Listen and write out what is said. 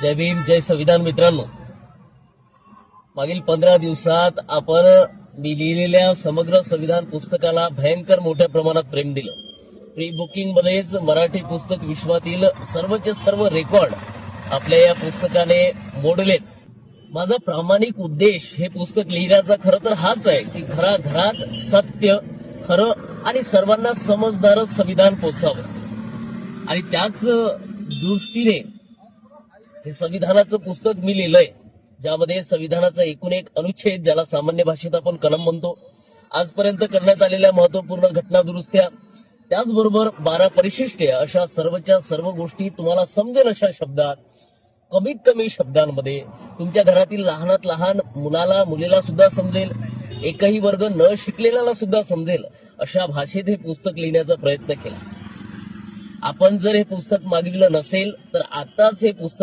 जय भीम, जय संविधान. मित्रांनो, मागील 15 दिवसात आपण मी लिहिलेल्या समग्र संविधान पुस्तकाला भयंकर मोठ्या प्रमाणात प्रेम दिलं. प्री बुकिंग मध्येच मराठी पुस्तक विश्वातील सर्वचे सर्व रेकॉर्ड आपल्या या पुस्तकाने मोडलेत. माझा प्रामाणिक उद्देश हे पुस्तक लिहिण्याचा खरं तर हाच आहे की घराघरात सत्य, खरं आणि सर्वांना समजणारं संविधान पोचावं. आणि त्याच दृष्टीने हे संविधानाचं पुस्तक मी लिहिलंय, ज्यामध्ये संविधानाचा एकूण एक अनुच्छेद, ज्याला सामान्य भाषेत आपण कलम म्हणतो, आजपर्यंत करण्यात आलेल्या महत्वपूर्ण घटना दुरुस्त्या, त्याचबरोबर 12 परिशिष्टे, अशा सर्वच्या सर्व गोष्टी तुम्हाला समजेल अशा शब्दात, कमीत कमी शब्दांमध्ये, तुमच्या घरातील लहानात लहान मुलाला मुलीला सुद्धा समजेल, एकही वर्ग न शिकलेल्याला सुद्धा समजेल अशा भाषेत हे पुस्तक लिहिण्याचा प्रयत्न केला. आपण जर हे पुस्तक मागविलं नसेल तर आताच हे पुस्तक